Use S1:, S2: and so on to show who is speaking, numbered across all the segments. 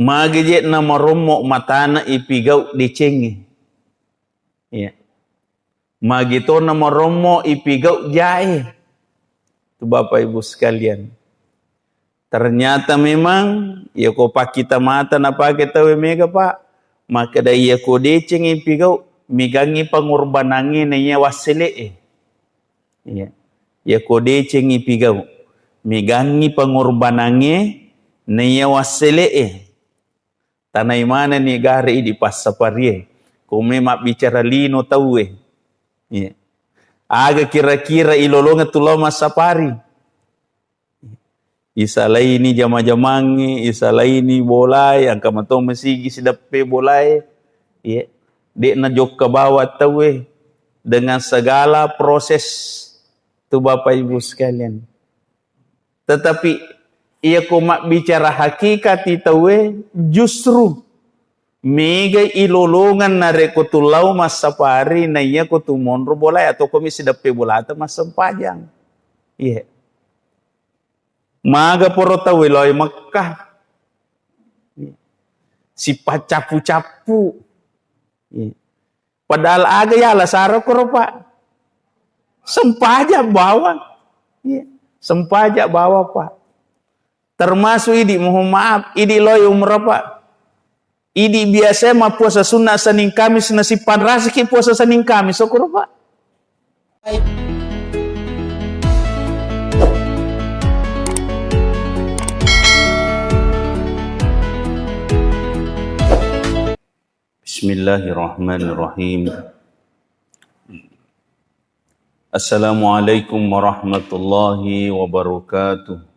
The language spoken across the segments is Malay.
S1: Magijet na maromok matana ipigau dicengi. Ya. Magito na maromok ipigau jae. Itu Bapak Ibu sekalian. Ternyata memang ya ko pakita mata na kita mega Pak. Maka da iya ko deceng ipigau migangi pangorbanangi na iya wasile. Ya. Ya ko deceng ipigau migangi pangorbanangi na iya wasile. Tanay mana ni gari di pasaparie. Kung mak bicara lino tawe. Yeah. Aga kira-kira ilolonga tulau masapari. Isa laini jama-jamangi, isa laini bolai, angka matong masigi sidape bolai. Yeah. Dek na jok ke bawah tawe. Dengan segala proses tu Bapak Ibu sekalian. Tetapi ia komak bicara hakikat itawe justru mega ilolongan nare ko tulau masapari na iya ko tumonro bolai atau komisi dape bolata masempajang. Iya. Maga poro tawe loy Mekah. Si pacapu-capu. Iya. Padahal aga ya lasara ko Pak. Sempajak bawa. Iya. Sempajak bawa Pak. Termasuk idi mohon maaf, idi loy umrah Pak. Idi biasa mah puasa sunnah Senin Kamis nasi padrasiki puasa Senin Kamis syukur Pak. Bismillahirrahmanirrahim. Assalamualaikum warahmatullahi wabarakatuh.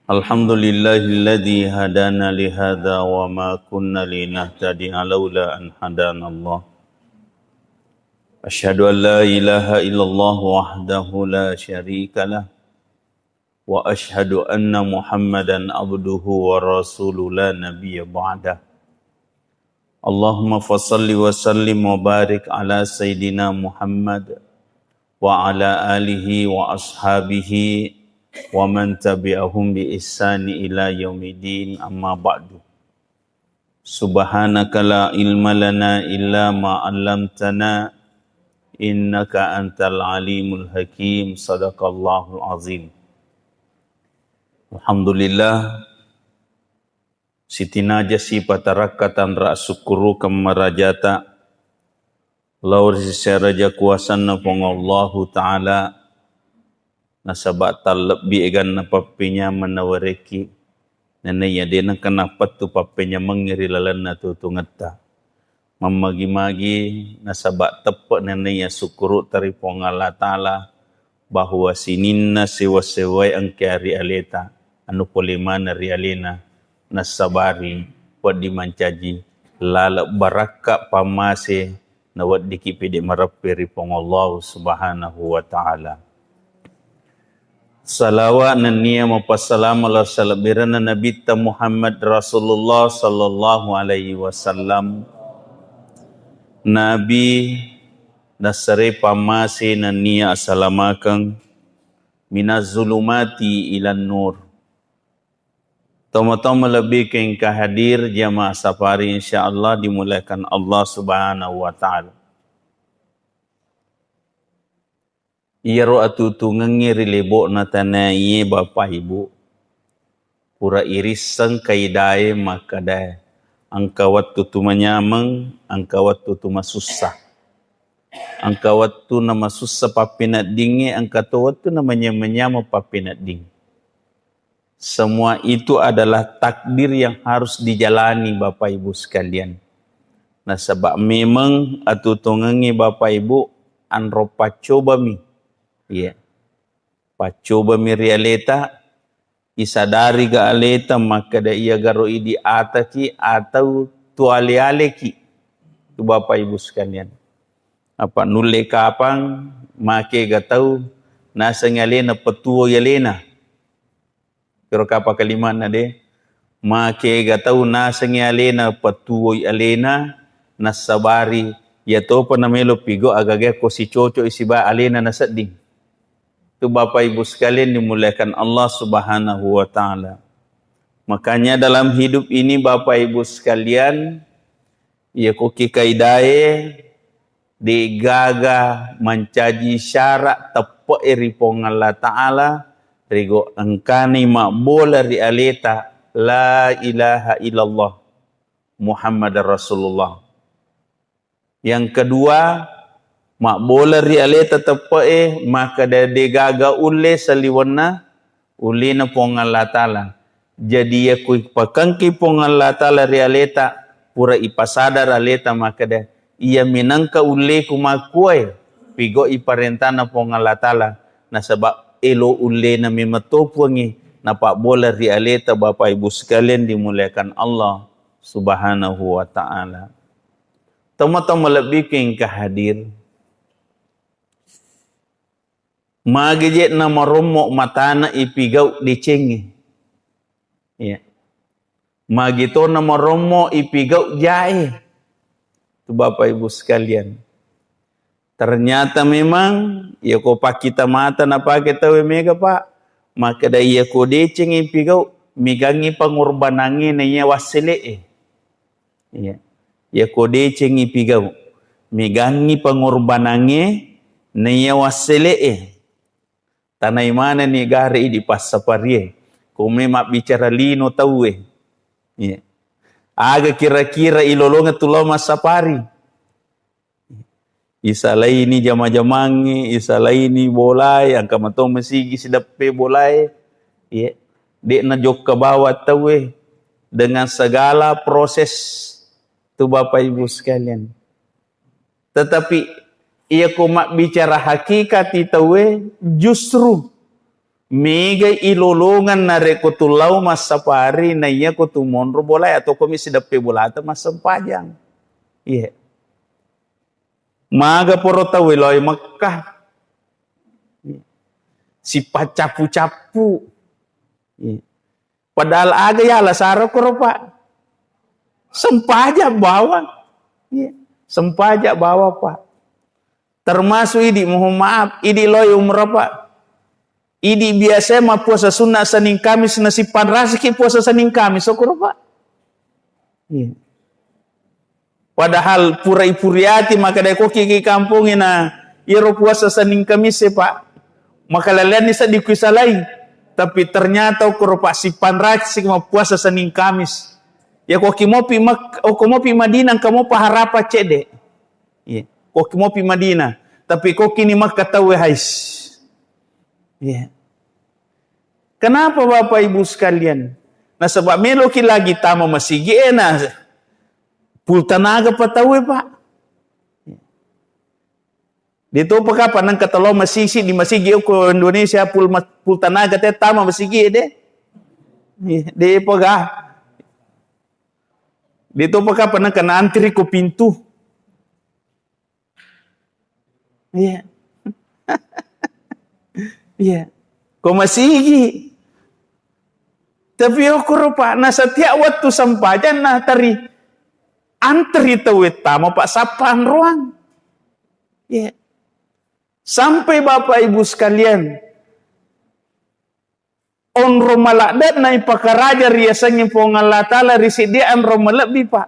S1: Alhamdulillahilladzi hadana lihada wa ma kunna linahtadi'a laula an hadana Allah. Asyhadu an la ilaha illallah wahdahu la syarika lah. Wa asyhadu anna Muhammadan abduhu wa rasuluhu la nabiyya ba'dah. Allahumma fassalli wa sallim wa barik ala Sayyidina Muhammad wa ala alihi wa ashabihi wa man tabi'ahum bi ihsani ila yaumiddin amma ba'du. Subhanaka la ilma lana illa ma 'allamtana innaka antal alimul hakim. Sadaqallahul azim. Alhamdulillah sitinaja si patarakatan ra'sukuru kamarajata laur sisaraja kuasan na pongallahu ta'ala nasabat lebih egan na papinya menawareki nenaya dia nak kenapa tu papinya mengiri lalan na tutungata memagi-magi nasabat tepat nenaya sukuru tari pongala ta'ala bahwa sininna sewa-sewai angkiari aleta anu polimana rialena nasabari wad dimancaji lalak baraka pamase na wad dikipidi marapiri pongallahu subhanahu wa ta'ala. Salawat dan niya mapasalam ala salabirana Nabi Muhammad Rasulullah sallallahu alaihi wasallam. Nabi nasare pamasi na niya asalamakang minaz zulumati ilan nur. Tama-tama lebih keng kahadir jamaah safari insyaallah dimulakan Allah subhanahu wa ta'ala. Iyaro atutu ngengiri lebok na tanai Bapak Ibu. Pura irisang kaidae makadae. Angka waktu tu manyamang, angka waktu tu masusah. Angka waktu na masusah papinat dingi, angka tu waktu na manyama papinat ding. Semua itu adalah takdir yang harus dijalani Bapak Ibu sekalian. Nah sebab memang atutu ngengi Bapak Ibu anro pacoba mi. Ya, pacoba mirialeta isadari ga aleta maka da iya garo idi ataki atau tuale-ale ki tu Bapak Ibu sekalian. Apa nulle kapang make ga tau nasa ngalena petuo yalena. Pero kapa kalimat na de make ga tau nasa ngalena petuo yalena nasabari ya to pa namelo pigo agage ko si chocho isiba alena nasading. Tu Bapak Ibu sekalian dimuliakan Allah Subhanahu wa taala. Makanya dalam hidup ini Bapak Ibu sekalian, ya koki kaidae digaga mencaji syarat tepo iripong Allah Ta'ala rigo engkani makbola ri aleta la ilaha illallah Muhammad Rasulullah. Yang kedua, makbola ri aleta tepo maka dari gaga ule saliwana ule na pong Allah Ta'ala. Jadi ya kui pakangki pong Allah Ta'ala ri aleta pura ipasadar aleta maka dah ia minangka ule kumakuai pigo iparentana pong Allah Ta'ala na sebab elo ule na mimatopuangi na pak bola ri aleta Bapak Ibu sekalian dimuliakan Allah Subhanahu wa Ta'ala. Tama-tama lebih keng kehadir magijet na maromok matana ipigau dicengi. Ya. Magito na maromo ipigau jae. Tu Bapak Ibu sekalian. Ternyata memang ya ko pakita mata na pakita we mega Pak. Maka da iya ko deceng ipigau migangi pangorbanangi na iya wasile. Ya. Ya ko deceng ipigau migangi pangorbanangi na iya wasile. Tanay mana ni gari di pasapari. Kumi mak bicara lino tahu yeah. Aga kira-kira ilolonga tulo masapari. Isa laini jama-jamangi, isa laini bolai, angka matong masigi sidape bolai. Yeah. Dek na jok ke bawah tahu dengan segala proses tu Bapak Ibu sekalian. Tetapi ia kumak bicara hakikat tahu justru mega ilolongan na rekotulau masapari na iya ko tumonro bolay atau komisi dape bolata masampajang. Iya. Maga poro tawe loy Mekah. Si pacapu-capu. Iya. Padahal aga ya lasara ko Pak. Sempajak bawa. Iya. Sempajak bawa Pak. Termasuk idi mohon maaf idi loy umrah Pak. Idi biasa ma puasa sunnah Senin Kamis nasi panrasiki puasa Senin Kamis syukur Pak. Iya. Padahal purai-puriati maka dai koki ki kampung ina iro puasa Senin Kamis Pak. Maka lalian nisa dikuisalai. Tapi ternyata ukur Pak si panrasiki ma puasa Senin Kamis. Ya koki mopi mopi Madinah kamu paharapa cede. Iya. Koki mopi Madinah. Tapi koki ni mak katawe hais. Yeah. Kenapa Bapak Ibu sekalian? Nah sebab meloki lagi tama masigi na pultanaga patawe Pak. Dito pa kapan nang katalo masisi di masigi ko Indonesia pultanaga te tama masigi de. De paga. Dito pa kapan nang kana antri ko pintu. Iya. Iya, kau masih tapi aku rupa na setiap waktu sampajan na tari antri tawet tama Pak sapan ruang. Iya. Sampai Bapak Ibu sekalian on romalakdat na ipakaraja riasanya pong Allah Ta'ala risidian romalakbi Pak.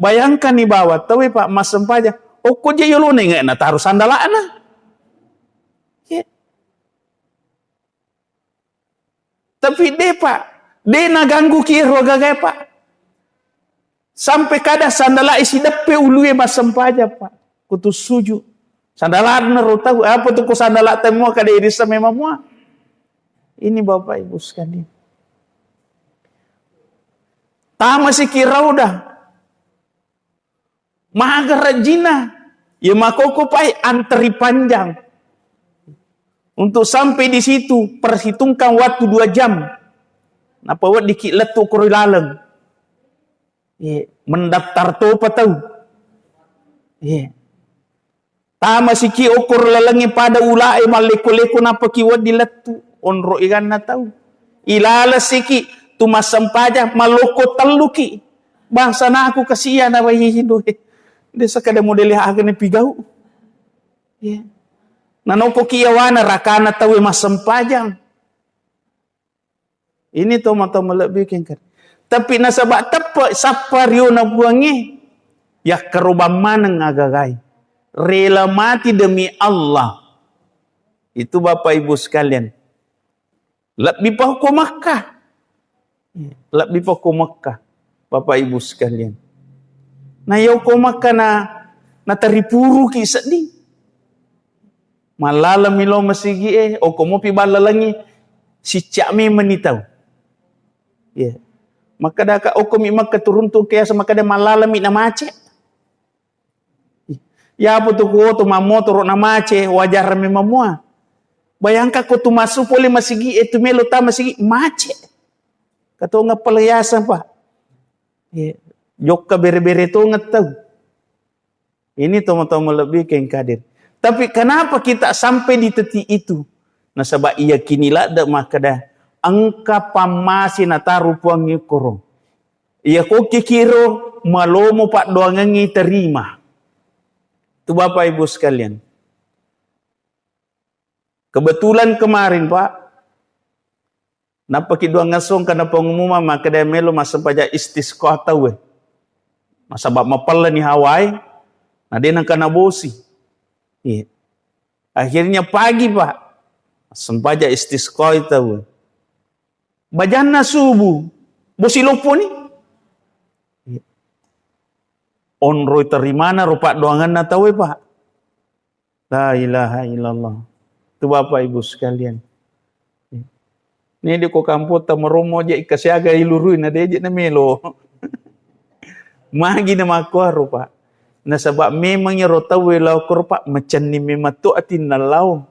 S1: Bayangkan ni bawah tawe Pak mas sampajan. Oh kok dia yolo nengak na taruh sandalaan na. Tapi dia Pak, dia na ganggu kiro gagai Pak. Sampai kada sandala isi depe ulue masam paja Pak. Kutu suju. Sandala na tahu apa tu ku sandala temua kada irisa memang mua. Ini Bapak Ibu sekalian. Tama si kira udah. Maha rajina. Ya makoko pai antri panjang. Untuk sampai di situ perhitungkan waktu 2 jam. Napa wat dikit letuk kuri laleng. Mendaftar to apa tahu. Tama si ki ukur lalengi pada ulai maleko-leko napa ki wat diletu onro ikan na tahu. Ilala siki tu masam paja maloko teluki. Bangsa na aku kasihan apa hihindo. Desa kada model agen pigau. Nanoko kiyawana rakana tawe masempajang. Ini to mata melebihkan kan. Tapi nasabak tepat sapa rio na buangi. Ya kerubah mana ngagagai. Rela mati demi Allah. Itu Bapak Ibu sekalian. Lebih pahko Makkah. Lebih pahko Makkah. Bapak Ibu sekalian. Na yau ko Makkah na taripuru ki sedih. Malala milo masigi o komo pi balalangi si cakme menitau. Ya. Maka dah ka o komi Makkah turuntung kaya sama kada malala mi na mace. Ya apa tu ko tu mamotor na mace wajar me mamua. Bayangkan ko tu masuk pole masigi itu melo ta masigi mace. Kato nga palayasan pa. Ya. Jokka bere-bere to ngetau. Ini tomo-tomo lebih ke kadir. Tapi kenapa kita sampai di titik itu? Nah sebab ia kinilah dak maka dah angka pamasi na taru puangi korong. Ia ko kikiro malomo pak doangangi terima. Itu Bapak Ibu sekalian. Kebetulan kemarin Pak, napa ki doang ngasong kana pengumuman maka dah melo masa pajak istisqa tahu. Masa bab mapalla ni Hawaii, nah dia nak kena bosi. Iya. Akhirnya pagi Pak, sempaja istisqa itu. Bajana subuh, bosi lopo ni. Iya. Onroi terimana rupa doangan na tahu Pak. La ilaha illallah. Itu Bapak Ibu sekalian. Iya. Ni di ko kampo ta meromo je ikasiaga ilurui na deje na melo. Magi na makuaro Pak. Na sebab memangnya rotawe lau korpa macam ni memang tu atin na lau.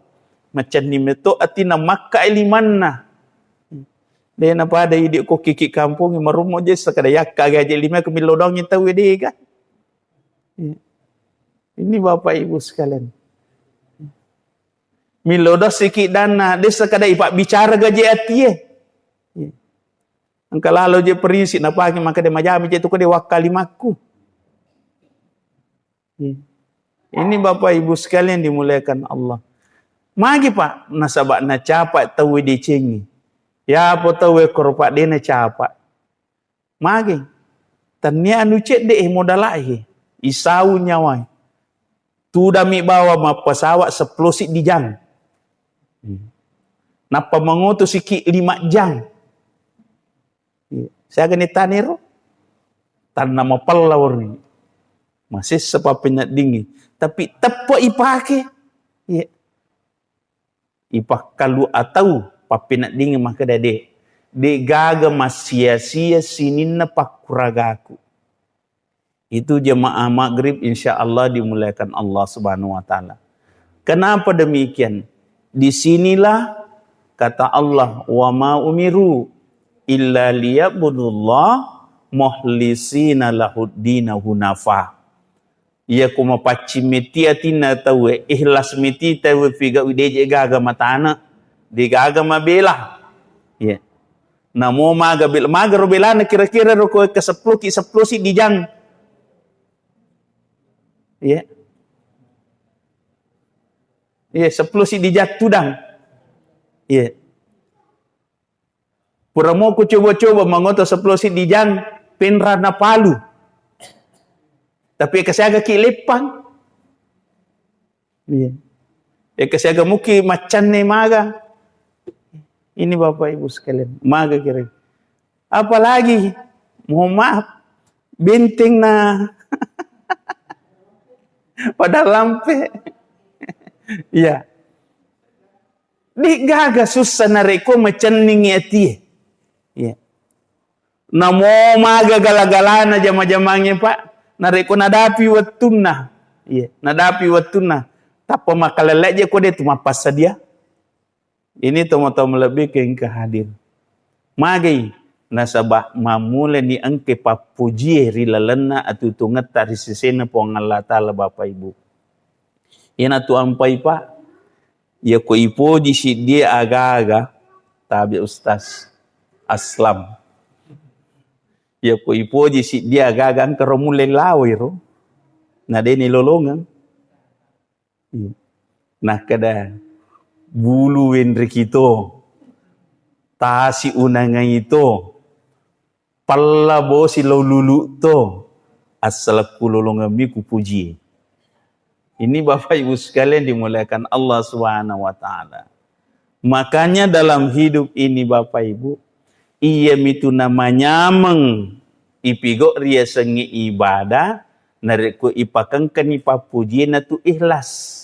S1: Macam ni meto atin na makka ilimanna. Dia na pada idik ko kiki kampung marumo je sakada yakka gaje lima ke milodong ni tahu dia kan. Ini Bapak Ibu sekalian. Milodong sikit dana dia sakada ipak bicara gaje ati Angka lalu je perisi na pagi maka dia majami je tu ko dia wakalimaku. Ini Bapak Ibu sekalian dimuliakan Allah. Magi Pak nasabak na capat tahu di cengi. Ya apa tahu korpak dia na capat. Magi. Tania anu cek deh modalai. Isau nyawai. Tu dami bawa ma pesawat 10 di jam. Napa mengutus sikit 5 jam. Saya gani tanero. Tan nama pelawar ni. Masih sebab penyat dingin. Tapi tepat ipake. Ya. Ipak kalau atau papenat dingin maka dah dek. Dek gaga sia-sia sinin na pakuragaku. Itu jemaah maghrib insya Allah dimuliakan Allah Subhanahu Wa Taala. Kenapa demikian? Disinilah kata Allah wa ma umiru illa liya'budullah mukhlisina lahuddina hunafa. Ia kuma paci meti atina tahu ikhlas meti tahu figa udeje gaga matana di gaga mabela. Ya. Namo maga bil maga robelana kira-kira roko ke 10 si dijang. Ya. Ya 10 si dijatudang. Ya. Puramo ku coba-coba mengoto 10 si dijang penrana palu. Tapi kasi aga kilepang. Iya. Kasi aga muki macan ni maga. Ini Bapak Ibu sekalian. Maga kira. Apalagi. Mohon maaf. Benteng na. Pada lampe. Iya. Di gaga susah na reko macan ni ngeti. Iya. Namo maga gala-galana jama-jamangnya Pak. Nareko nadapi watuna. Iya, nadapi watuna. Tapa makalelek je ko dia tu mapas sadia. Ini tomo-tomo lebih ke hadir. Magi nasabah mamule ni angke papuji rilalana atu tungata risisena po Allah Taala Bapak Ibu. Ina tu ampai Pak. Ya ko ipoji si dia aga-aga tabi Ustaz Aslam. Ya ko ipoji si dia gagang keromule lawiro. Na de ni lolongan. Nah kada bulu wendri kito tasi unanga itu palla bosi lau lulu to assalaku lolongami ku puji. Ini Bapak Ibu sekalian dimuliakan Allah Subhanahu wa taala. Makanya dalam hidup ini Bapak Ibu, iya itu namanya ipigo ria sengi ibadah nariku ipakangkan ipapuji na tu ikhlas.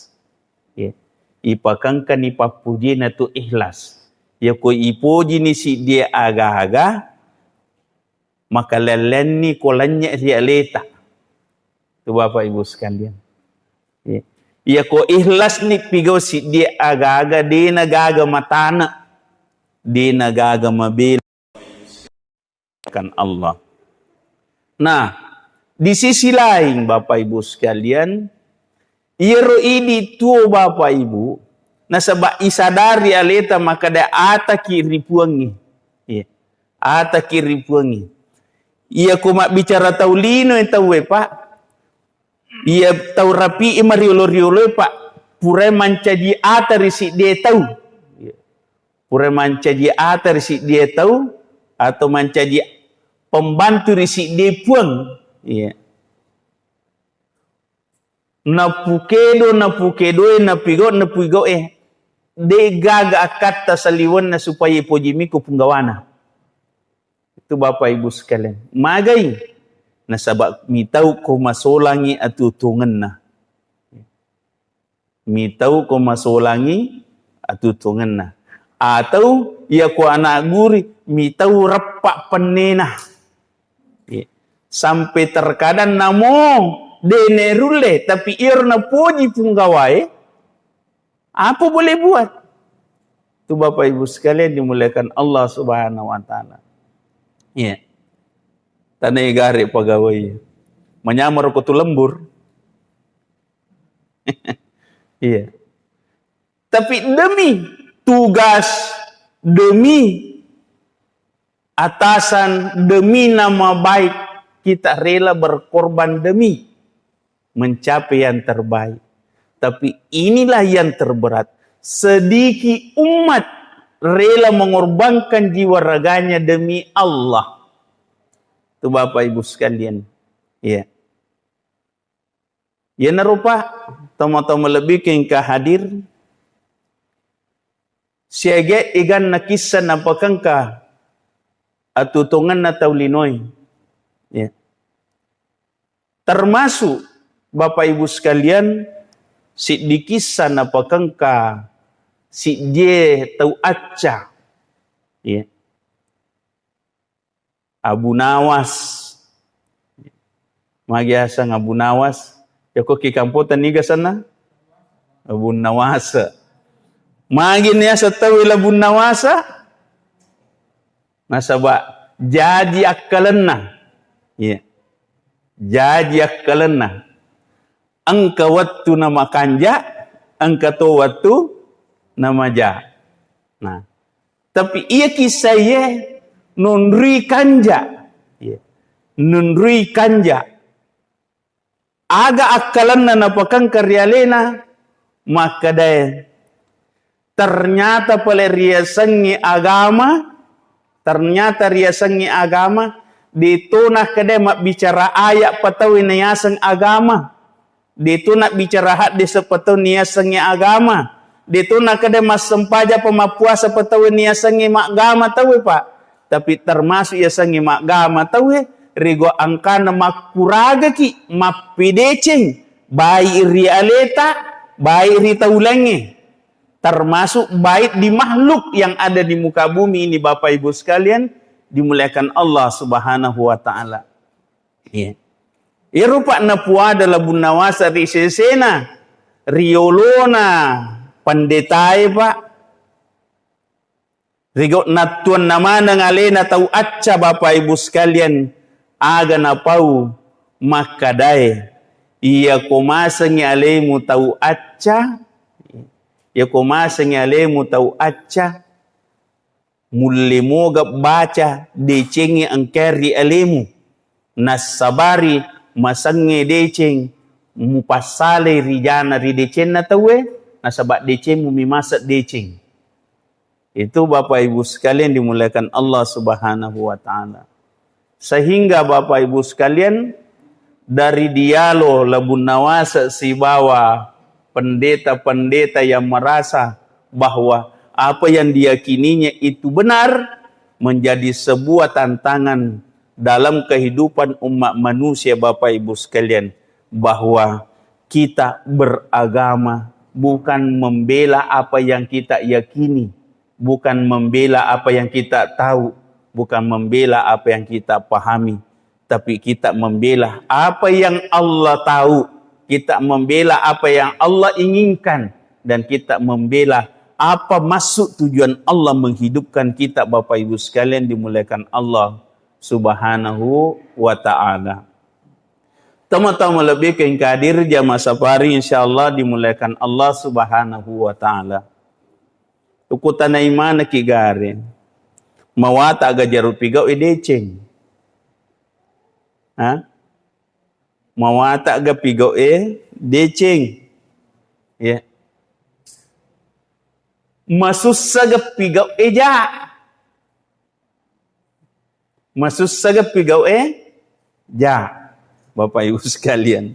S1: Ya. Ipakangkan ipapuji na tu ikhlas. Ya ko ipuji ni si dia aga-aga maka lelen ni kolanya ria leta. Tu Bapak Ibu sekalian. Ya. Ya ko ikhlas ni pigo si dia aga-aga di nagaga matana. Di nagaga mabila kan Allah. Nah, di sisi lain Bapak Ibu sekalian, iro ini tuo Bapak Ibu, na sabak isadari aleta maka da ata kiri puangi. Ya. Ata kiri puangi. Ia kuma bicara taulino yang tahu Pak. Ia tahu rapi mariolo-riolo Pak. Pura mancaji ata risi dia tahu. Ya. Pura mancaji ata risi dia tahu atau mancaji pembantu risi dia puang. Ya. Napukedo napigo de gaga kata saliwan na supaya pojimi ko punggawana. Itu Bapak Ibu sekalian. Magai na sabak mitau ko masolangi atutungan na. Mitau ko masolangi atutungan na. Atau ya ko anak guri mitau repak penena. Sampai terkadang namo denerule tapi irna puji punggawai apa boleh buat. Itu Bapak Ibu sekalian dimuliakan Allah Subhanahu wa taala. Ya. Tanai gare pegawai menyamar ko tu lembur. Iya. Tapi demi tugas, demi atasan, demi nama baik kita rela berkorban demi mencapai yang terbaik. Tapi inilah yang terberat. Sedikit umat rela mengorbankan jiwa raganya demi Allah. Itu Bapak Ibu sekalian. Ya. Ya narupa tama-tama lebih ke hadir. Siage igan na kisah na pakangka atutungan na taulinoy. Ya. Termasuk Bapak Ibu sekalian si dikisah na pakangka si je tau acca. Ya. Abu Nawas. Magiasa ng Abu Nawas. Yako kikamputan niga sana. Abu Nawasa. Magi niya sa tawil Abu Nawasa. Nasaba jadi akkalan na. Ya. Jadi akkalan na. Angka wattu nama kanja, angka to wattu nama ja. Nah, tapi ia kisah ye nunri kanja. Ya. Nunri kanja. Aga akkalan na napakang karyalena, maka dahil ternyata pala riasangi agama, ternyata riasangi agama, dito nak kada mak bicara ayat patau niasang agama, dito nak bicara hadis patau niasangi agama, dito nak kada mas sempaja pemapuasa patau niasangi agama tahu Pak, tapi termasuk iasangi agama tahu rigo angkana makuraga ki mapideceng baik ri aleta baik ri taulange termasuk baik di makhluk yang ada di muka bumi ini Bapak Ibu sekalian dimuliakan Allah Subhanahu wa taala. Ya. Irupa na puada labun nawasa ri sesena riolona pandetai Pak. Rigo natuan nama ngalena tau acca Bapak Ibu sekalian aga na pau makadai ia komasangi alemu tau acca ia komasangi alemu tau acca mulimo gap baca decengi angkeri alemu nasabari masangi deceng mupasale rijana ri decen na tawe nasabak deceng mumi masak deceng. Itu Bapak Ibu sekalian dimuliakan Allah Subhanahu wa taala. Sehingga Bapak Ibu sekalian, dari dialog labun nawasa si bawa pendeta-pendeta yang merasa bahwa apa yang diyakininya itu benar, menjadi sebuah tantangan dalam kehidupan umat manusia Bapak Ibu sekalian, bahwa kita beragama bukan membela apa yang kita yakini, bukan membela apa yang kita tahu, bukan membela apa yang kita pahami, tapi kita membela apa yang Allah tahu, kita membela apa yang Allah inginkan, dan kita membela apa maksud tujuan Allah menghidupkan kita Bapak Ibu sekalian dimuliakan Allah Subhanahu wa ta'ala. Tama-tama lebih ke hadir jamaah safari insyaallah dimuliakan Allah Subhanahu wa ta'ala. Ukutan iman ki gare. Mawata aga jarut pigau deceng. Mawata aga pigau deceng. Ya. Masussaga pigau ja. Masussaga pigau ja. Bapak Ibu sekalian.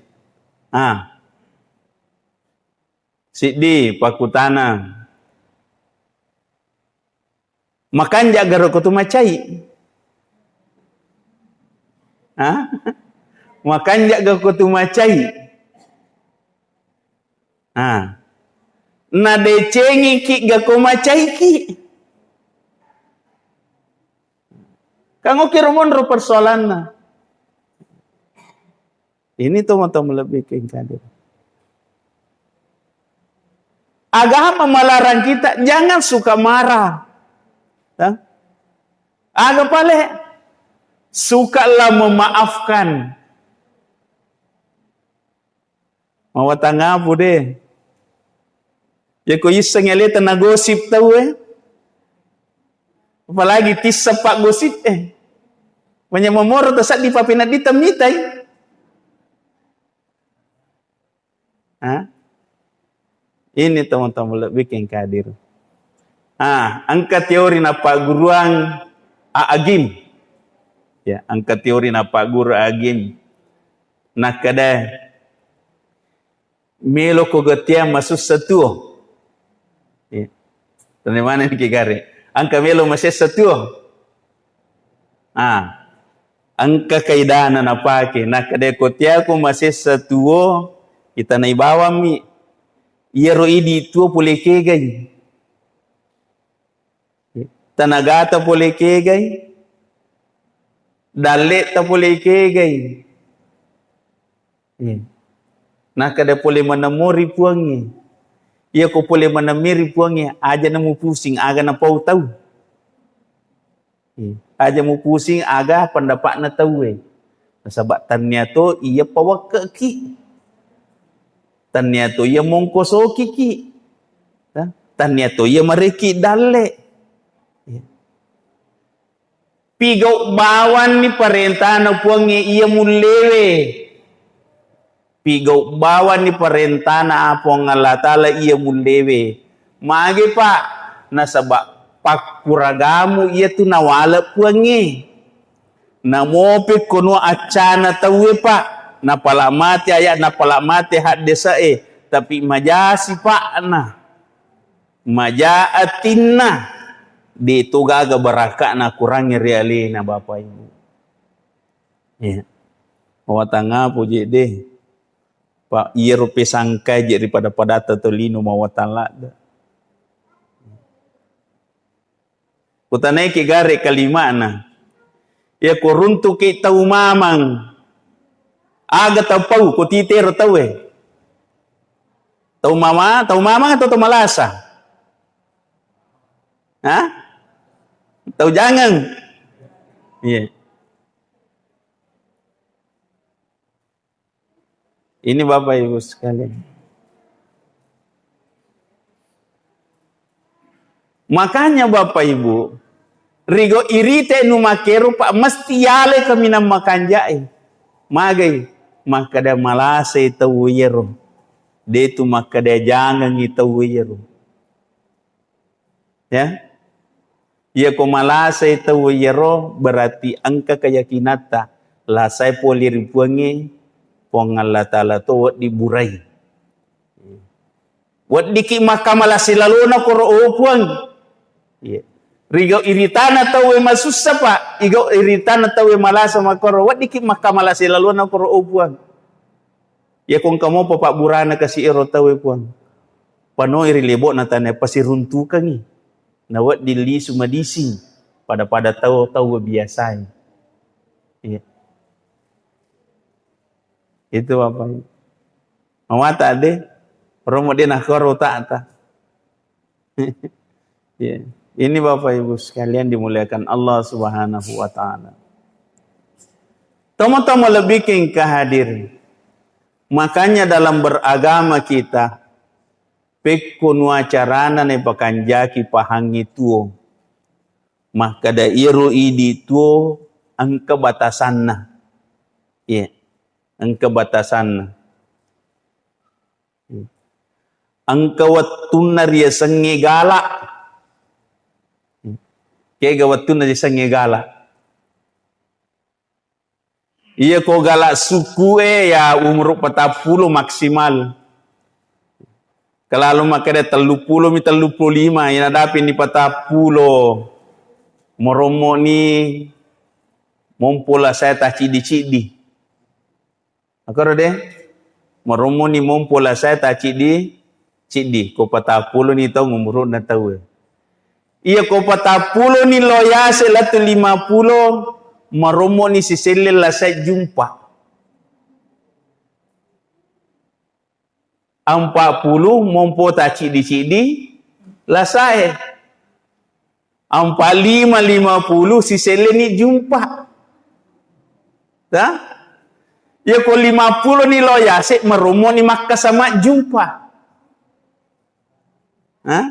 S1: Sidi pakutana. Makan jaga rokok tu macai. Makan jaga rokok tu macai. Na decengi ki gako macai ki. Kang oke romon ro persoalan na. Ini teman-teman lebih keingkadir. Agama melarang kita jangan suka marah. Agak pale sukalah memaafkan. Mau tangga apa deh? Ya ko iseng eleta na gosip tahu apalagi tisa pak gosip banyak memoro tasat di papina ditam nitai. Ini teman-teman lebih keingkadir. Angka teori na Pak Guruang Agim. Ya, angka teori na Pak Guru Agim. Nak kada melo ko gatia masuk satu. Ya. Dari mana ni kigare? Angka melo masih satu. Angka kaidana na pake. Nak kada ko tia ko masih satu. Kita na ibawa mi. Iyero idi tu pule kegai. Tanaga ta boleh kegai, dalet ta boleh kegai. Nak kada boleh menamuri puangi. Ia ko boleh menamiri puangi, aja namu pusing, aga na pau tahu. Aja mu pusing, aga pendapat na tahu. Sebab tanya tu ia pawak ki. Tanya tu ia mongkoso ki. Tanya tu ia mereki dalet. Pigau bawan ni perintah na puangi ia mulewe. Pigau bawan ni perintah na apong Allah Ta'ala ia mulewe. Magi pak, nasabak pakuragamu ia tu nawala puangi. Namopi kuno acana tawe pak. Napalamati ayat napalamati had desa tapi majasi pak na. Majaatinna. Di itu gaga beraka na kurangi reali na Bapak Ibu. Ya. Mawatanga puji deh. Pak iya rupi sangkai jadi pada tatolino mawatala. Kutanai ki gare kalima na. Ya kuruntu ki tau mamang. Aga tau pau ko titero tau Tau mama atau tau malasa? Tahu jangan. Iya. Ini Bapak Ibu sekalian. Makanya Bapak Ibu, rigo irite nu makeru pak mesti yale kami nama kanjai. Magai makada malase tau yero. Dia tu maka dia jangan ngitahu yero. Ya. Ia ko malasa itahu yero berarti angka keyakinata lah saya polir puangi pong Allah Ta'ala to wat diburai. Wat diki makamala silaluna koro puang. Ya. Rigo iritana tahu masusa pa. Igo iritana tahu malasa makoro wat diki makamala silaluna koro puang. Ya kung kamu papak burana kasi iro tahu puang. Pano iri lebo na tanya pasiruntukan ni. Nawat dili sumadising pada tahu biasa. Ya. Itu apa? Mawata ade romo dia nak koro tak. Ya. Ini Bapak Ibu sekalian dimuliakan Allah Subhanahu wa taala. Tomo-tomo lebih kehadir. Makanya dalam beragama kita pekunu acarana ne pakanjaki pahangi tuo. Maka da iru idi tuo angka batasanna. Ya. Angka batasanna. Angka wattuna ria sengi galak. Kaya wattuna ria sengi galak. Iya ko galak suku ya umur 40 maksimal. Kalau maka dia 30 mi 35 ina dapin di 40. Moromo ni mompola saya tak cidi-cidi. Akar deh? Moromo ni mompola saya tak cidi. Ko 40 ni tahu ngumurut na tahu. Iya ko 40 ni loya selatu 50. Moromo ni sisele la saya jumpa. 40 mompo tak cidi-cidi lah saya. 45 50 si sele ni jumpa. Dah? Ya ko 50 ni loya sik meromo ni maka sama jumpa. Hah?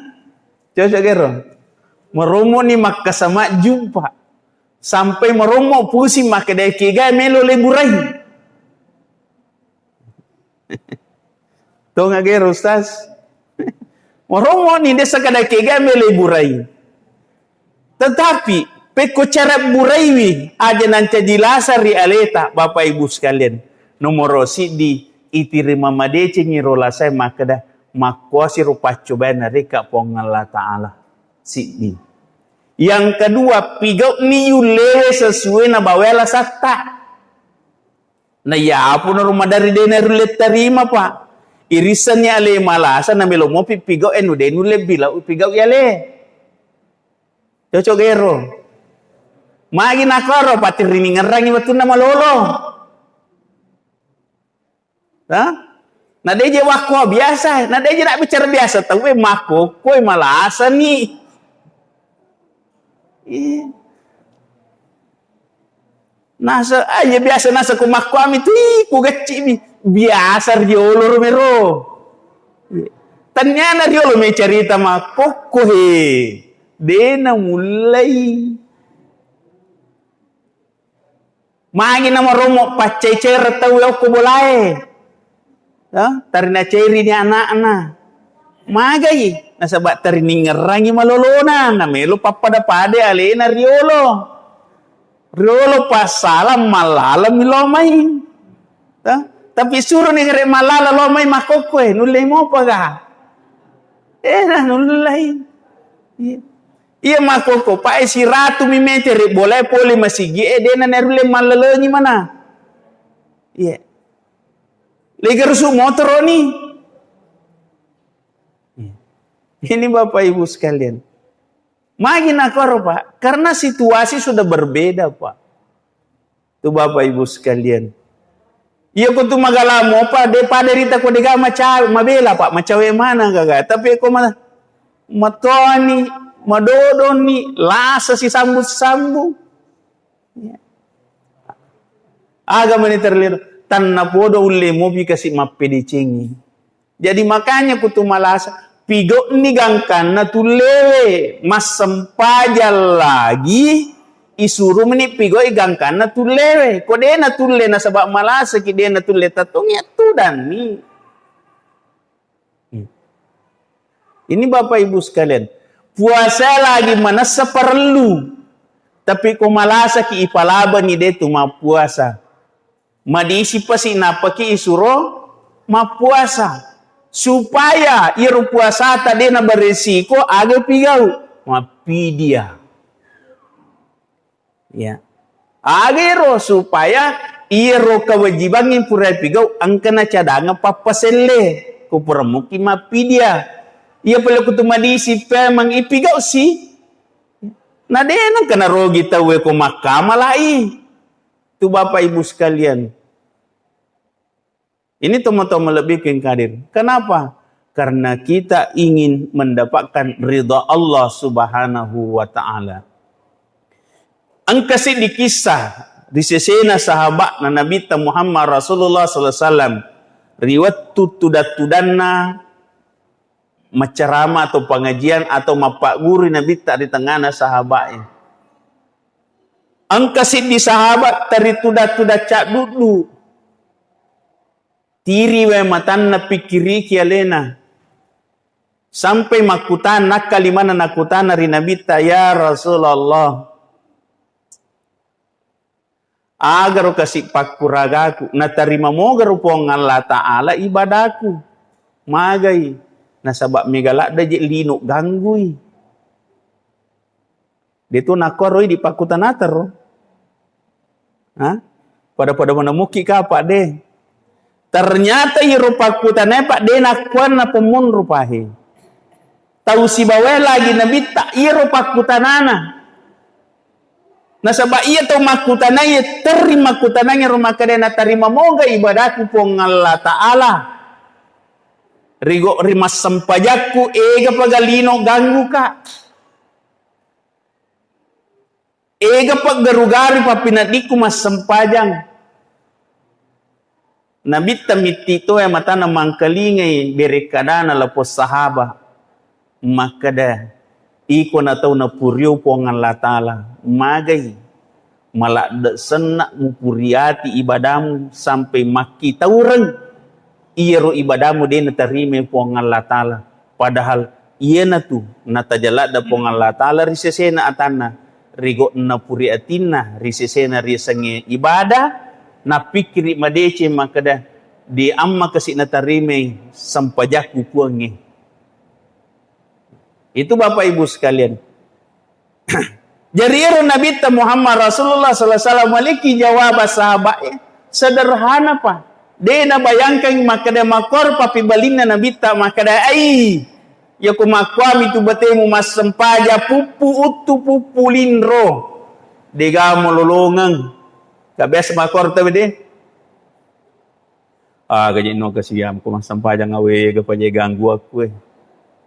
S1: Coba kira. Meromo ni maka sama jumpa. Sampai meromo pusing maka dia kigai melo leburai. Tahu nggak kira Ustaz? Meromo ni dia sekadar kigai melo leburai. Tetapi peko cara buraiwi aja nanti jelasar realita Bapak Ibu sekalian. Nomor sidi itiri mama dece ngirola saya maka dah makuasi rupa coba narika pong Allah Ta'ala sidi. Yang kedua pigau ni yule sesuai na bawela sakta. Na ya pun rumah dari dena rulet terima pak. Irisannya ale malasa na melo mo pigau enu denu lebih lah pigau yale. Cocok gero. Magi nakoro pati rini ngerangi betul nama lolo. Hah? Nah deje wako biasa, nah deje nak bicara biasa, tapi mako koi malasa ni. Nasa aja biasa nasa ku mako ami tu ku gecci mi biasa riolo romero. Tanyana riolo me cerita mako ko he. Dena mulai magi nama romo pacai cer tahu aku boleh ya tarina ceri ni anak-anak magai nasabat tarini ngerangi malolona na melo papada pade alena riolo pasalam malala milomai ya tapi suruh ni ngere malala lomai makokwe nulai mo paga nulai iya makoko pa si ratu mi metere boleh poli masigi dena nerule malalonyi mana iya leger su motor ni ini Bapak Ibu sekalian magi nakoro Pak karena situasi sudah berbeda Pak tu Bapak Ibu sekalian iya ko tu magalamo pa de paderita ko dega macawe mabela Pak macawe mana gaga tapi ko mana matoni madodo ni lasa si sambu-sambu. Ya. Agama ni terlihat tanna podo ulle mobi kasi mappedi cengi. Jadi makanya kutu malasa pigo ni gangkan na tulewe mas sempajal lagi isuru meni pigo igangkan na tulewe. Kode na tule na sabak malasa ki de na tule tatong ya tu dan ni. Ini Bapak Ibu sekalian, puasa lagi mana seperlu, tapi kau malasa ki ipalaba ni detu ma puasa. Madisi pasi napa ki isuro ma puasa. Supaya iru puasa tadi na beresiko aga pigau ma pidia. Ya. Agero supaya iru kewajiban yang pura pigau angkana cadanga papaselle ko pura muki ma pidia. Ia pala kutu madisi pemang ipigau si. Na denang kana rogi tawe ko makama lai. Tu Bapak Ibu sekalian. Ini tomo-tomo lebih kadir. Kenapa? Karena kita ingin mendapatkan ridha Allah Subhanahu wa taala. Angkasi di kisah di sesena sahabat na Nabi Muhammad Rasulullah sallallahu alaihi wasallam riwayat tudat-tudanna macerama atau pengajian atau mapak guru Nabi tak di tengah sahabatnya. Angkasi di sahabat tari tudat-tudat cak dulu. Tiri we matan na pikiri kialena. Sampai makutan nak kalimana nakutan dari Nabi ya Rasulullah. Agar kasih pakuragaku na tarima mo garupong Allah Ta'ala ibadaku. Magay. Nasabak megalak da lino ganggui. Dito nakoroy di pakutan atar. Ha? Pada menemuki ka Pak De. Ternyata iru pakutannya Pak De nakuan na pemun rupahi. Tahu si bawe lagi Nabi tak iru pakutanana. Nasabak iya tau makutana iya terima kutananya rumah kadena tarima moga ibadahku pong Allah Ta'ala. Rigo rimas sempajaku ega pagalino ganggu ka. Ega paggarugari papinadiku mas sempajang. Nabi tamiti to ya mata na mangkalingay berekadana lapos sahaba. Makada iko na tau na puryo po ang Allah Ta'ala. Magay. Malak senak mupuriati ibadamu sampai maki taurang. Iyaro ibadamu din natarime po ang Allah Ta'ala. Padahal iya na tu natajalak da po ang Allah Ta'ala risesena atana. Rigo na puriatina risesena risange ibadah. Napikiri madece makada di amma kasi natarime sampajaku puangi. Itu Bapak Ibu sekalian. Jadi Nabi Muhammad Rasulullah sallallahu alaihi wasallam maliki jawab sahabatnya sederhana pa. Dia na bayangkan makada makor papi balina Nabi ta makada ai. Ya kumakwami tu batemu mas sempaja pupu utu pupu linro. Dega mololongang. Kabes makor tabi de. Gaji no kasiyam ko mas sempaja ngawe gapaje ganggu aku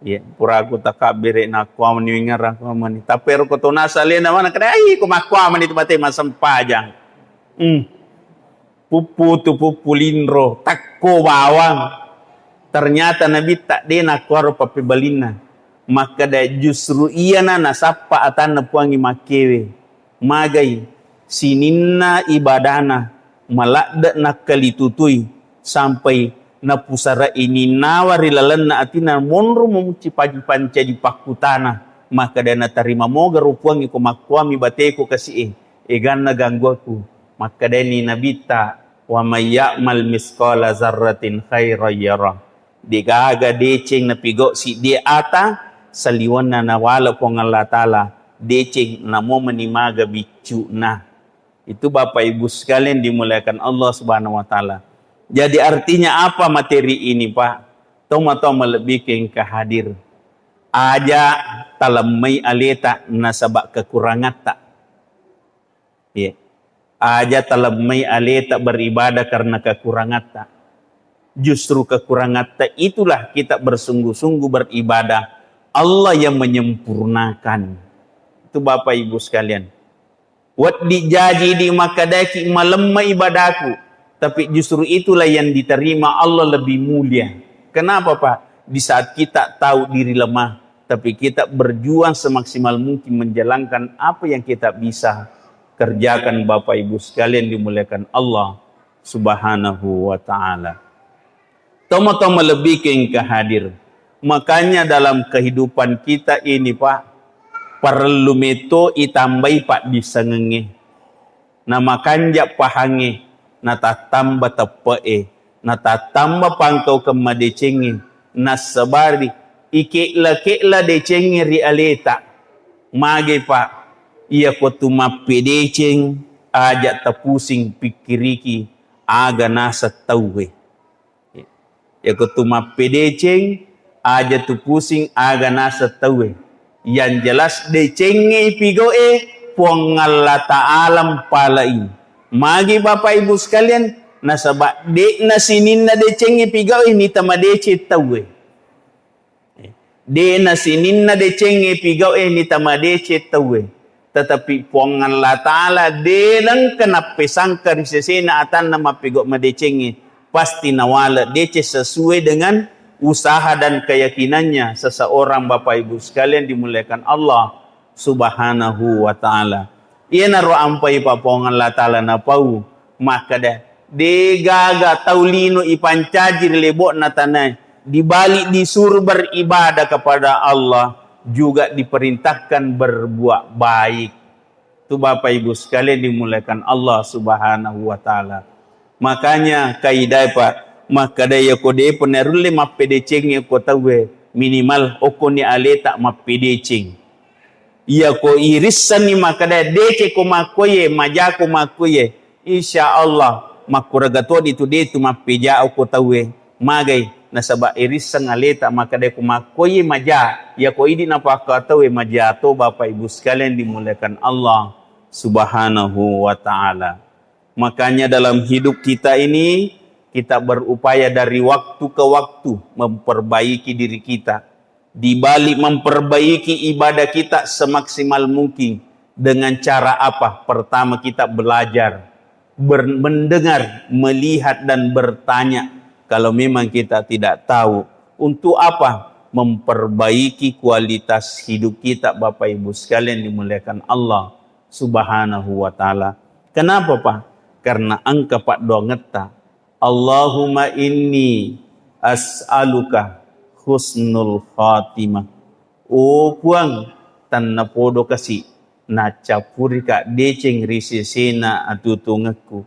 S1: Ya, pura aku tak kabire na kwa maniwingar ako mani. Tapi ko to nasali naman kada ai ko makwa man itu bate masampajang. Pupu tu pupu linro takko bawang. Ternyata Nabi tak de na kwa papibalina. Maka da justru iya na nasapa atan na puangi makewe. Magay sininna ibadana malakda nakalitutuy sampai na pusara ini nawari lalan na atina monro memuci pagi panca di pakutana maka dana tarima moga rupuangi ko makwami bateko kasi egan na ganggu aku maka dani nabita wa may ya'mal misqala zarratin khairan yara digaga deceng na pigo si di ata saliwan na nawala po ng Allah Ta'ala deceng na mo manimaga bicu na itu Bapak Ibu sekalian dimuliakan Allah Subhanahu wa Ta'ala. Jadi artinya apa materi ini Pak? Toma-toma lebih ke hadir. Aja talamay aleta nasabak kekurangan tak. Ya. Aja talamay aleta beribadah karena kekurangan tak. Justru kekurangan tak itulah kita bersungguh-sungguh beribadah. Allah yang menyempurnakan. Itu Bapak Ibu sekalian. Wat dijaji di makadaki malemma ibadahku. Tapi justru itulah yang diterima Allah lebih mulia. Kenapa Pak? Di saat kita tahu diri lemah, tapi kita berjuang semaksimal mungkin menjalankan apa yang kita bisa kerjakan Bapak Ibu sekalian dimuliakan Allah Subhanahu wa Ta'ala. Toma-toma lebih ke hadir. Makanya dalam kehidupan kita ini Pak, perlu meto itambai Pak disengenge. Na makanja pahange, na tatamba tepe, na tatamba pangkau kemadecenge, na sabari, ikekla decenge ri aleta. Mage Pak, ia ko tumapedeceng, ajak tepusing pikiriki, aga nasa tauwe. Ya ko tumapedeceng, aja tu pusing aga nasa tawe. Yang jelas decenge pigoe Allah ta'ala palai. Magi Bapak Ibu sekalian, nasaba de na sininna decenge pigoe ni tamadece tawe. De na sininna decenge pigoe ni tamadece tawe. Tetapi Allah ta'ala de lang kenapa sangka risesena atan nama pigo madecenge pasti nawala dece sesuai dengan usaha dan keyakinannya seseorang Bapak Ibu sekalian dimuliakan Allah Subhanahu wa taala. Ia naro ampai papongan Allah taala na pau maka dah degaga taulino ipancajir lebok na tanai dibalik disuruh beribadah kepada Allah juga diperintahkan berbuat baik. Tu Bapak Ibu sekalian dimuliakan Allah Subhanahu wa taala. Makanya kaidah Pak, maka daya kode penerule mapedeceng ya ko tawe minimal okoni aleta mapedeceng iya ko irisan ni maka daya dece ko makoye majako makoye insyaallah makuragato itu de tu mapeja ko tawe magai nasaba irisan aleta maka daya ko makoye maja ya ko idi napaka tawe majato Bapak Ibu sekalian dimuliakan Allah Subhanahu wa taala. Makanya dalam hidup kita ini kita berupaya dari waktu ke waktu memperbaiki diri kita. Di balik memperbaiki ibadah kita semaksimal mungkin. Dengan cara apa? Pertama kita belajar, mendengar, melihat dan bertanya. Kalau memang kita tidak tahu. Untuk apa? Memperbaiki kualitas hidup kita Bapak Ibu sekalian dimuliakan Allah Subhanahu wa taala. Kenapa Pak? Karena angka Pak doa ngeta. Allahumma inni as'aluka husnul khatimah. O puang tanna podo kasi na capuri ka deceng risisena atutungaku.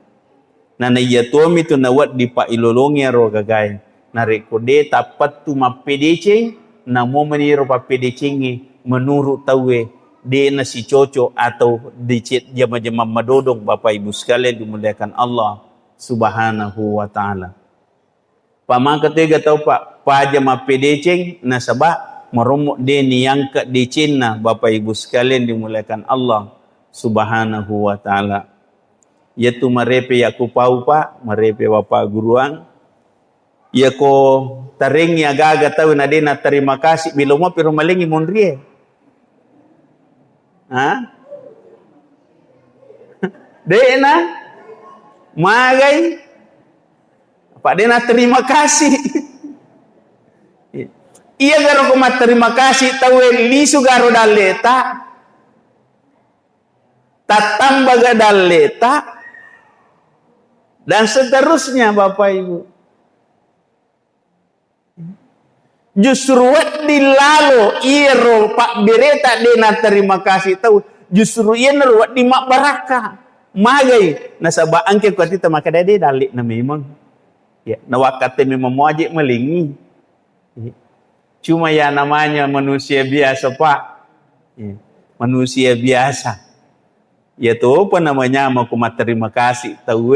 S1: Nana iya tuami tu nawat di pa ilolongi ro gagay. Narekode tapat tu mapedeceng na mo maniro pa pedecengi menurut tawe de na si coco atau dicet jama-jama madodong Bapak Ibu sekalian dimuliakan Allah Subhanahu wa taala. Pama ketiga tahu Pak, paja mapedeceng nasaba meromok de yang ke decenna Bapak Ibu sekalian dimuliakan Allah Subhanahu wa taala. Yaitu marepe aku pau Pak, marepe Bapak guruang. Ya ko tarengi agaga tahu na de na terima kasih bilomo pero malengi monrie. Ha? De na magai Pak Dena terima kasih. Iya garo ko terima kasih tahu lisu garo daleta tatamba ga daleta dan seterusnya Bapak Ibu. Justru di lalu iro Pak Bereta Dena terima kasih tahu justru iya naru di mak baraka magai nasaba angke ko tita makadade dalik na memang ya nawakate memang wajib melingi ya. Cuma ya namanya manusia biasa Pak ya. Manusia biasa ya tuh apa namanya mau terima kasih tahu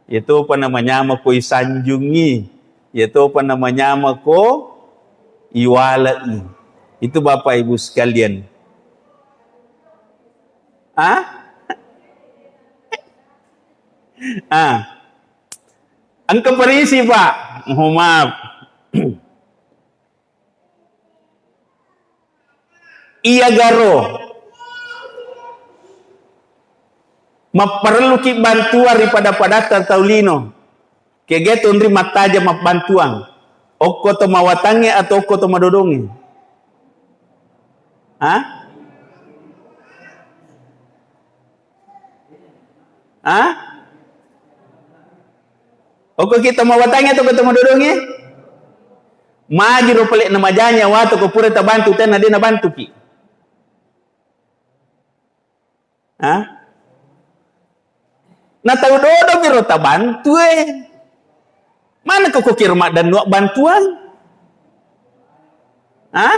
S1: ya tuh apa namanya mau sanjungi ya tuh apa namanya mau iwalai itu Bapak Ibu sekalian. Angka perisi Pak, mohon maaf. Iya garo, perlu ki bantuan daripada padatan taulino. Kegeton ri mataja bantuan. Oko to mawatange atau oko to madodonge. Oko kita mawatange atau kita madodonge? Magi ro pelik na majanya watu ko pura ta bantu ten na dena bantu ki. Ha? Na tahu dodo biro ta bantu Mana kau kira mak dan nuak bantuan? Ha?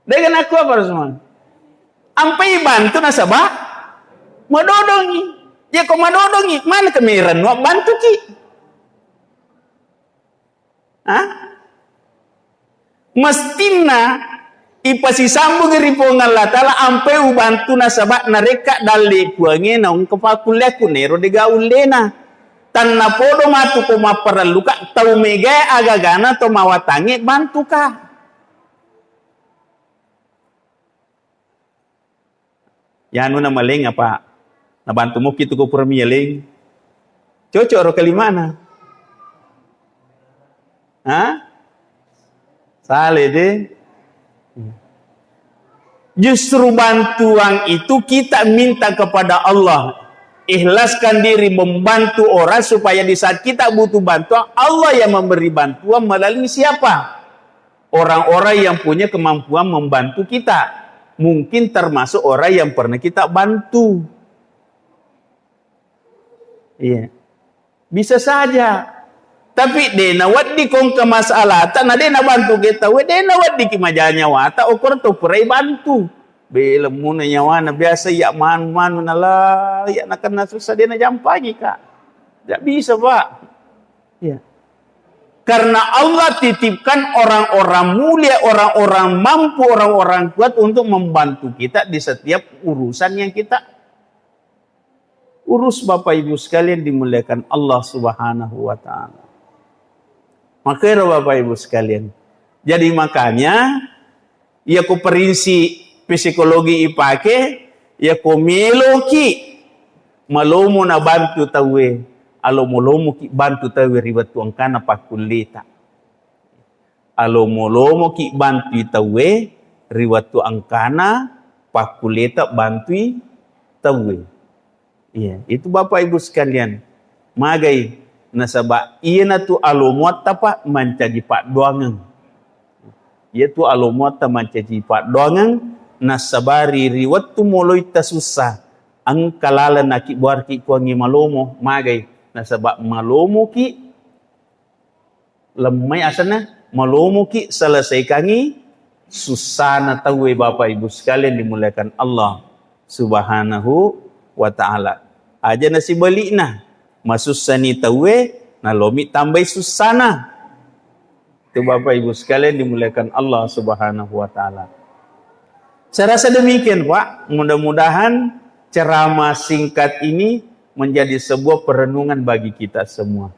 S1: Dengan aku apa semua? Ampai bantu nasabah? Madodongi. Ya kau madodongi, mana kemiran nuak bantu ki? Ha? Mestina ipasi sambung ripo Allah taala ampe ubantu nasabak nareka dali puange naung kepakulia kunero de gaulena tanna podo matu ko maperluka tau mega agagana to mawatange bantu ka ya anu na maling apa na bantu mo kitu ko permialing cocok ro kalimana ha sale de justru bantuan itu kita minta kepada Allah. Ikhlaskan diri membantu orang supaya di saat kita butuh bantuan, Allah yang memberi bantuan melalui siapa? Orang-orang yang punya kemampuan membantu kita. Mungkin termasuk orang yang pernah kita bantu. Iya. Bisa saja. Tapi dena waddi kong ke masalah tak na dena bantu kita dena waddi ki majanya wata okor to purai bantu belum muna nyawana biasa ya man nala ya nak kena susah dena jampagi kak tidak bisa pak ya karena Allah titipkan orang-orang mulia orang-orang mampu orang-orang kuat untuk membantu kita di setiap urusan yang kita urus. Bapak Ibu sekalian dimuliakan Allah Subhanahu wa taala. Makanya Bapak Ibu sekalian. Jadi makanya ya ku perinsi psikologi ipake ya ku meloki malomo na bantu tawe alo molomo ki bantu tawe ribat tuang kana pakulita. Alo molomo ki bantu tawe ribat tuang kana pakulita bantu tawe. Iya, itu Bapak Ibu sekalian. Magai nasaba iya na tu alomot tapa mancaji pak doangan. Iya tu alomot ta mancaji pak doangan nasabari riwat tu moloi ta susah. Ang kalala naki buar ki kuangi malomo magai nasaba malomo ki lemai asana malomo ki selesai kangi susah na tawe Bapak Ibu sekalian dimuliakan Allah Subhanahu wa ta'ala. Aja nasi balik nah masusani tawe na lomi tambai susana. Itu Bapak Ibu sekalian dimuliakan Allah Subhanahu wa taala. Saya rasa demikian Pak. Mudah-mudahan ceramah singkat ini menjadi sebuah perenungan bagi kita semua.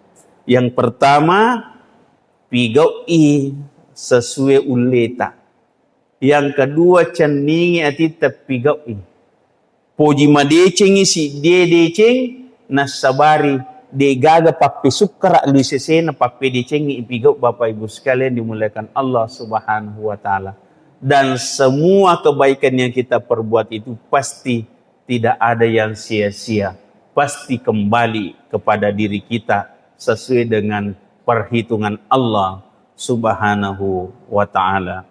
S1: Yang pertama, pigaui sesuai uleta. Yang kedua, ceningi ati tepigaui. Poji madecengi si deceng nasabari de gaga papi sukra lisesena papi decengi ipigau Bapak Ibu sekalian dimuliakan Allah Subhanahu wa taala. Dan semua kebaikan yang kita perbuat itu pasti tidak ada yang sia-sia. Pasti kembali kepada diri kita sesuai dengan perhitungan Allah Subhanahu wa taala.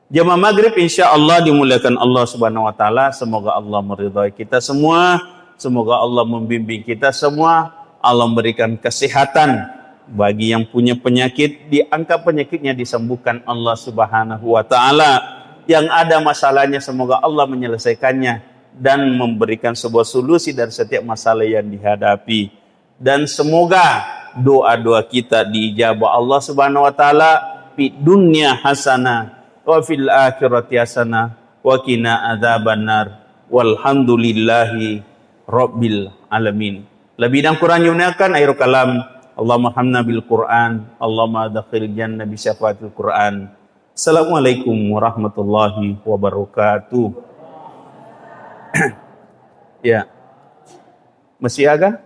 S1: Jamaah maghrib insyaallah dimuliakan Allah Subhanahu wa taala. Semoga Allah meridhai kita semua. Semoga Allah membimbing kita semua. Allah memberikan kesehatan bagi yang punya penyakit, diangkat penyakitnya disembuhkan Allah Subhanahu wa taala. Yang ada masalahnya semoga Allah menyelesaikannya dan memberikan sebuah solusi dari setiap masalah yang dihadapi. Dan semoga doa-doa kita diijabah Allah Subhanahu wa taala fi dunya hasanah wa fil akhirati hasanah wa qina adzabannar. Walhamdulillahi rabbil alamin. Lebih dan kurang yunyakan akhir kalam. Allahumma hamna bil Quran. Allahumma adkhil jannah bi syafaatil Quran. Assalamualaikum warahmatullahi wabarakatuh. Ya. Masih agak?